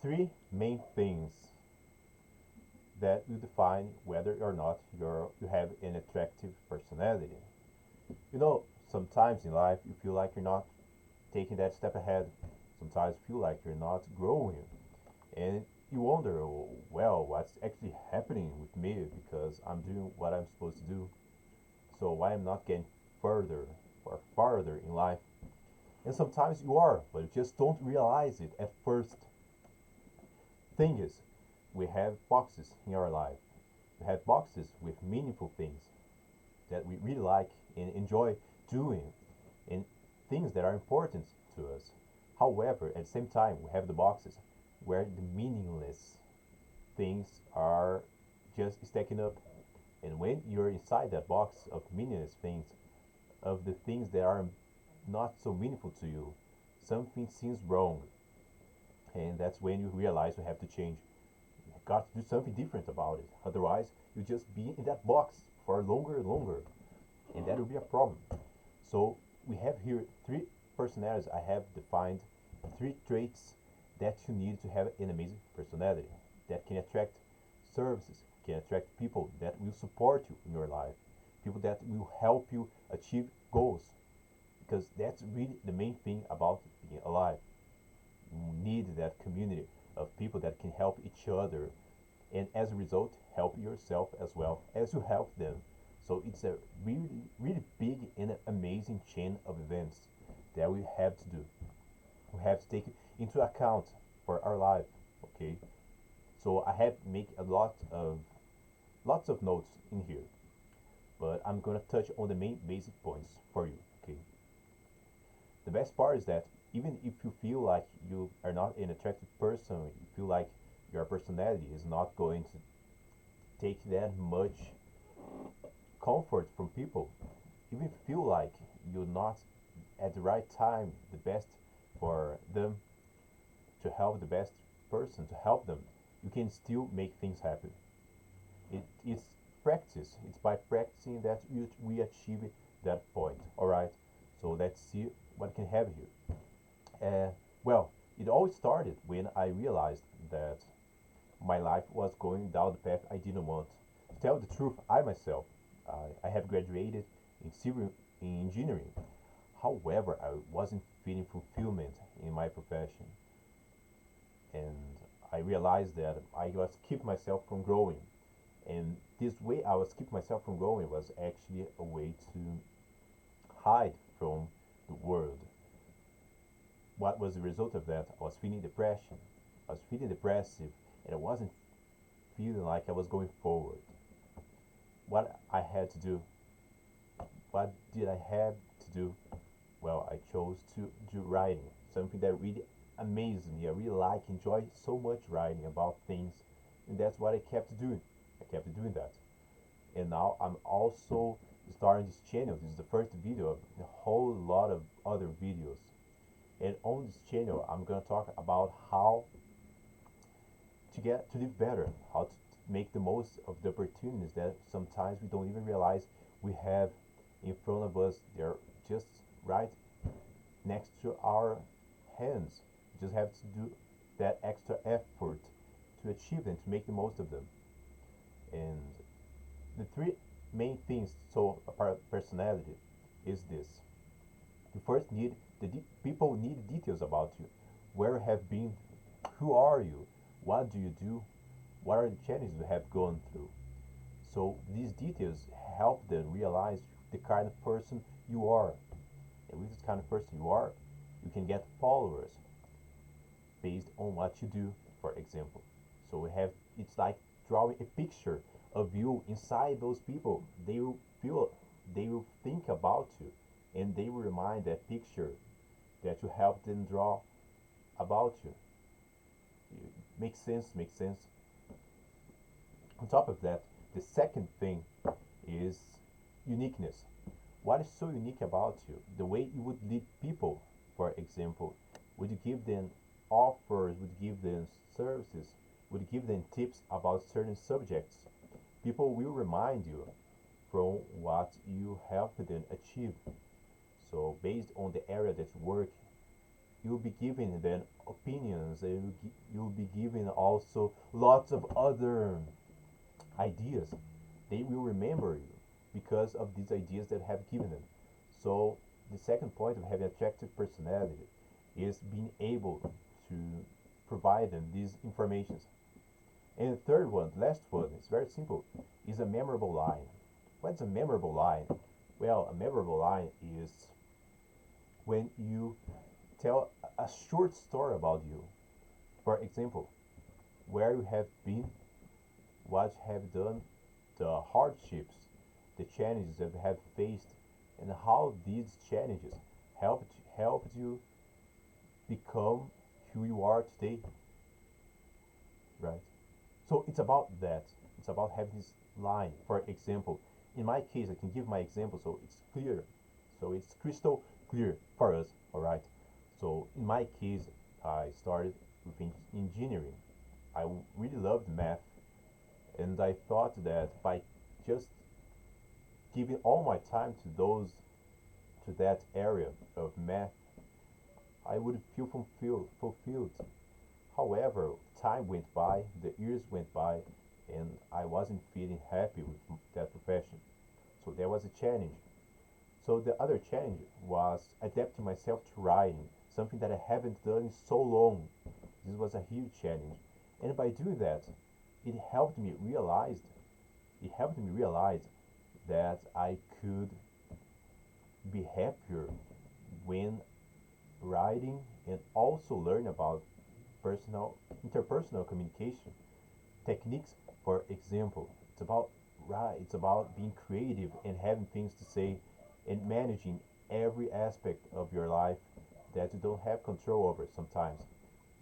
three main things that will define whether or not you have an attractive personality. You know, sometimes in life you feel like you're not taking that step ahead. Sometimes you feel like you're not growing. And you wonder, well, what's actually happening with me because I'm doing what I'm supposed to do. So why I'm not getting further or farther in life? And sometimes you are, but you just don't realize it at first. Thing is, we have boxes in our life. We have boxes with meaningful things that we really like and enjoy doing, and things that are important to us. However, at the same time, we have the boxes where the meaningless things are just stacking up. And when you're inside that box of meaningless things, of the things that are not so meaningful to you, something seems wrong. And that's when you realize you have to change. You got to do something different about it. Otherwise, you just be in that box for longer and longer. And that will be a problem. So we have here three personalities. I have defined three traits that you need to have an amazing personality that can attract services, can attract people that will support you in your life, people that will help you achieve goals. Because that's really the main thing about being alive. You need that community of people that can help each other, and as a result, help yourself as well as you help them. So it's a really, really big and amazing chain of events that we have to do. We have to take it into account for our life. Okay. So I have make a lots of notes in here, but I'm gonna touch on the main basic points for you. Okay. The best part is that even if you feel like you are not an attractive person, you feel like your personality is not going to take that much comfort from people, even if you feel like you're not at the right time, the best for them, to help the best person, to help them, you can still make things happen. It's practice. It's by practicing that we achieve that point. All right. So let's see what can have here. Well, it all started when I realized that my life was going down the path I didn't want. To tell the truth, I myself, I have graduated in civil engineering. However, I wasn't feeling fulfillment in my profession, and I realized that I was keep myself from growing. And this way I was keep myself from growing was actually a way to hide from the world. What was the result of that? I was feeling depression. I was feeling depressive, and I wasn't feeling like I was going forward. What I had to do, what did I have to do? Well, I chose to do writing, something that really amazed me. I really like, enjoy so much writing about things, and that's what I kept doing. I kept doing that, and now I'm also starting this channel. This is the first video of a whole lot of other videos, and on this channel, I'm gonna talk about how to get to live better, how to make the most of the opportunities that sometimes we don't even realize we have in front of us. They're just right next to our hands. We just have to do that extra effort to achieve them, to make the most of them. And the three main things so about personality is this. You first need people need details about you. Where you have been, who are you, what do you do, what are the challenges you have gone through. So these details help them realize the kind of person you are. And with this kind of person you are, you can get followers based on what you do, for example. So we have it's like drawing a picture of you inside those people. They will feel, they will think about you, and they will remind that picture that you helped them draw about you. Makes sense, makes sense. On top of that, the second thing is uniqueness. What is so unique about you? The way you would lead people, for example. Would you give them offers? Would you give them services? Would you give them tips about certain subjects? People will remind you from what you helped them achieve. So based on the area that you work, you'll be giving them opinions, and you'll be giving also lots of other ideas. They will remember you because of these ideas that have given them. So the second point of having attractive personality is being able to provide them these informations. And the third one, last one, it's very simple, is a memorable line. What's a memorable line? Well, a memorable line is when you tell a short story about you. For example, where you have been, what you have done, the hardships, the challenges that you have faced, and how these challenges helped you become who you are today, right? So it's about that. It's about having this line. For example, in my case, I can give my example so it's clear, so it's crystal clear for us. All right. So in my case, I started with engineering. I really loved math, and I thought that by just giving all my time to that area of math, I would feel fulfilled. However, time went by, the years went by, and I wasn't feeling happy with that profession. So there was a challenge. So the other challenge was adapting myself to writing, something that I haven't done in so long. This was a huge challenge. And by doing that, it helped me realize it helped me realize that I could be happier when writing and also learn about interpersonal communication techniques. For example, it's about being creative and having things to say and managing every aspect of your life that you don't have control over sometimes.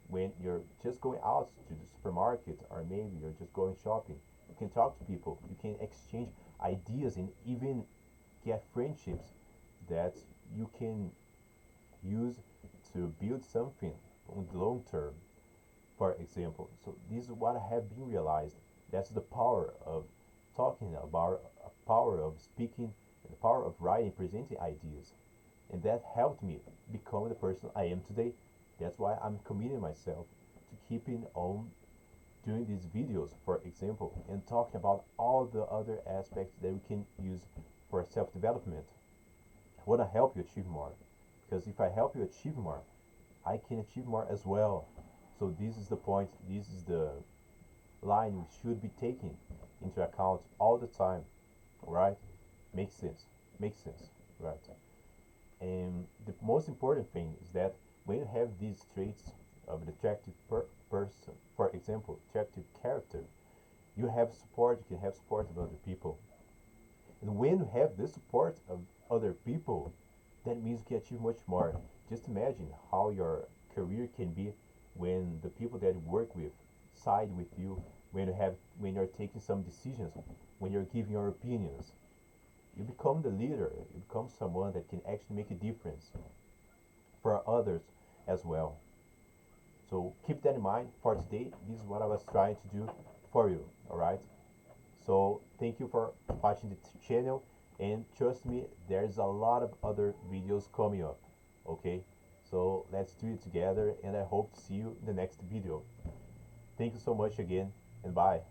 When you're just going out to the supermarket or maybe you're just going shopping, you can talk to people, you can exchange ideas and even get friendships that you can use to build something on the long term, for example. So this is what I have been realized. That's the power of talking about, power of speaking, and the power of writing, presenting ideas. And that helped me become the person I am today. That's why I'm committing myself to keeping on doing these videos, for example, and talking about all the other aspects that we can use for self-development. I want to help you achieve more, because if I help you achieve more, I can achieve more as well. So this is the point, this is the line we should be taking into account all the time, right? Makes sense, makes sense, right? And the most important thing is that when you have these traits of an attractive person, for example, attractive character, you have support, you can have support of other people. And when you have the support of other people, that means you can achieve much more. Just imagine how your career can be when the people that you work with side with you, when you're taking some decisions, when you're giving your opinions. You become the leader, you become someone that can actually make a difference for others as well. So keep that in mind for today. This is what I was trying to do for you. All right. So thank you for watching the channel, and trust me, there's a lot of other videos coming up. Okay. So let's do it together, and I hope to see you in the next video. Thank you so much again, and bye.